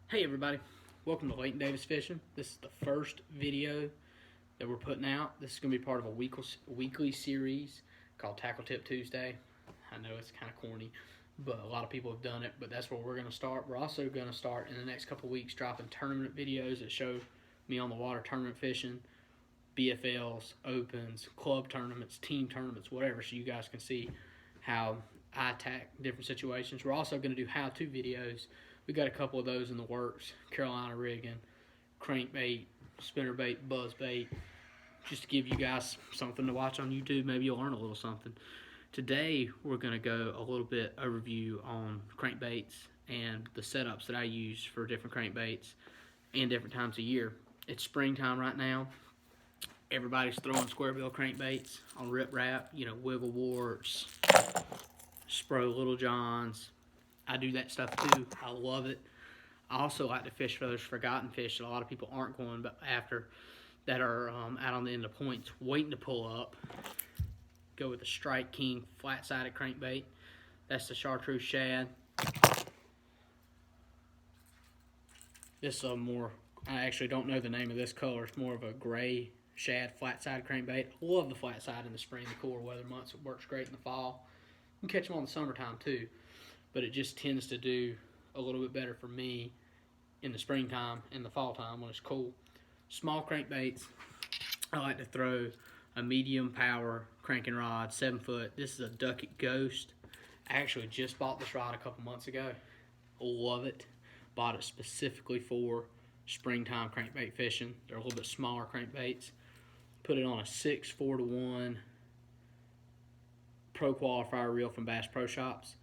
Hey everybody, welcome to Leighton Davis Fishing. This is the first video that we're putting out. This is going to be part of a weekly series called Tackle Tip Tuesday. I know it's kind of corny, but a lot of people have done it, but that's where we're going to start. We're also going to start in the next couple weeks dropping tournament videos that show me on the water tournament fishing, BFLs, opens, club tournaments, team tournaments, whatever, so you guys can see how I attack different situations. We're also going to do how-to videos. We got a couple of those in the works. Carolina rigging, crankbait, spinnerbait, buzzbait, just to give you guys something to watch on YouTube. Maybe you'll learn a little something. Today, we're going to go a little bit overview on crankbaits and the setups that I use for different crankbaits and different times of year. It's springtime right now. Everybody's throwing square bill crankbaits on rip wrap, wiggle warts, Spro Little Johns. I do that stuff too. I love it. I also like to fish for those forgotten fish that a lot of people aren't going after, that are out on the end of points waiting to pull up. Go with the Strike King flat-sided crankbait. That's the Chartreuse Shad. This is I actually don't know the name of this color. It's more of a gray shad flat-sided crankbait. I love the flat side in the spring, the cooler weather months. It works great in the fall. You can catch them on the summertime too, but it just tends to do a little bit better for me in the springtime and the fall time when it's cool. Small crankbaits, I like to throw a medium power cranking rod, 7 foot. This is a Ducket Ghost. I actually just bought this rod a couple months ago. Love it. Bought it specifically for springtime crankbait fishing. They're a little bit smaller crankbaits. Put it on a 6 4-to-1 Pro Qualifier reel from Bass Pro Shops.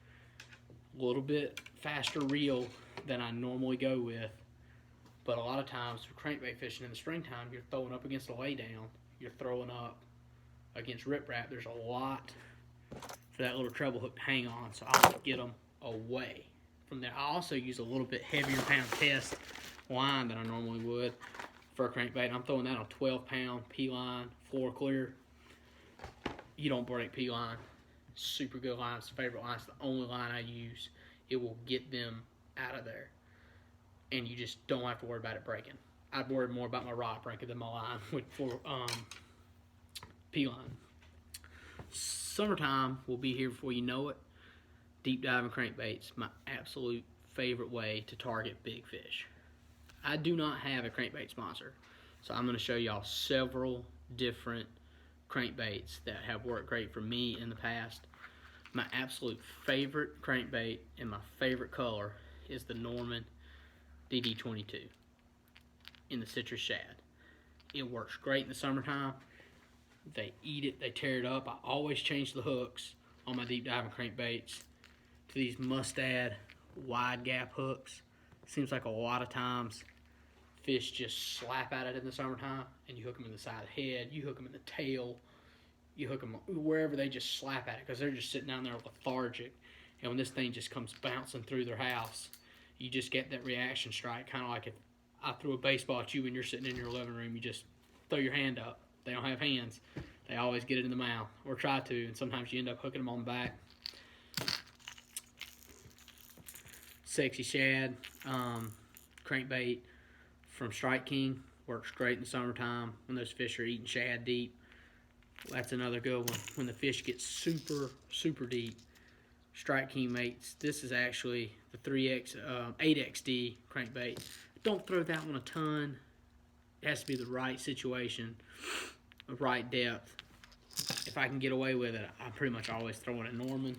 A little bit faster reel than I normally go with, but a lot of times for crankbait fishing in the springtime, you're throwing up against a laydown, you're throwing up against riprap. There's a lot for that little treble hook to hang on, so I like to get them away from there. I also use a little bit heavier pound test line than I normally would for a crankbait. I'm throwing that on 12-pound P-line, floor clear. You don't break P-line. Super good line. It's the favorite line. It's the only line I use. It will get them out of there, and you just don't have to worry about it breaking. I'd worry more about my rod breaking than my line for P-line. Summertime will be here before you know it. Deep diving crankbaits, my absolute favorite way to target big fish. I do not have a crankbait sponsor, so I'm going to show y'all several different crankbaits that have worked great for me in the past. My absolute favorite crankbait and my favorite color is the Norman DD22 in the Citrus Shad. It works great in the summertime. They eat it, they tear it up. I always change the hooks on my deep diving crankbaits to these Mustad wide gap hooks. Seems like a lot of times fish just slap at it in the summertime, and you hook them in the side of the head, you hook them in the tail, you hook them wherever, they just slap at it because they're just sitting down there lethargic. And when this thing just comes bouncing through their house, you just get that reaction strike, kind of like if I threw a baseball at you and you're sitting in your living room, you just throw your hand up. They don't have hands. They always get it in the mouth, or try to, and sometimes you end up hooking them on the back. Sexy Shad crankbait from Strike King works great in the summertime when those fish are eating shad deep. That's another good one. When the fish get super, super deep, Strike King mates. This is actually the 8XD crankbait. Don't throw that one a ton. It has to be the right situation, the right depth. If I can get away with it, I'm pretty much always throwing a Norman.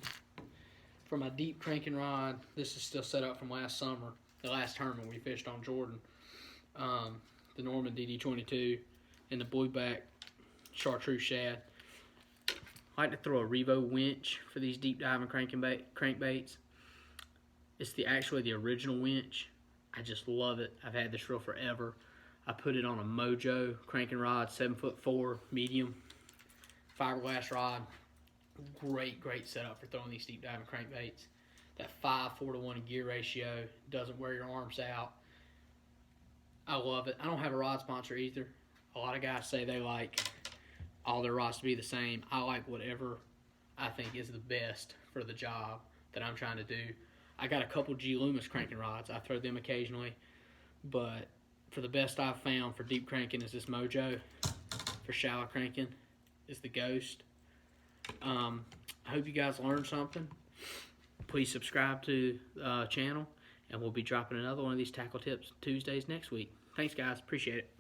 For my deep cranking rod, this is still set up from last summer, the last tournament we fished on Jordan. The Norman DD22 and the blueback Chartreuse Shad. I like to throw a Revo winch for these deep diving crankbaits. It's actually the original winch. I just love it. I've had this reel forever. I put it on a Mojo cranking rod, 7'4", medium fiberglass rod. Great setup for throwing these deep diving crankbaits. That 5 4-to-1 gear ratio doesn't wear your arms out. I love it. I don't have a rod sponsor either. A lot of guys say they like all their rods to be the same. I like whatever I think is the best for the job that I'm trying to do. I got a couple G Loomis cranking rods. I throw them occasionally. But for the best I've found for deep cranking is this Mojo. For shallow cranking is the Ghost. I hope you guys learned something. Please subscribe to the channel, and we'll be dropping another one of these Tackle Tips Tuesdays next week. Thanks, guys. Appreciate it.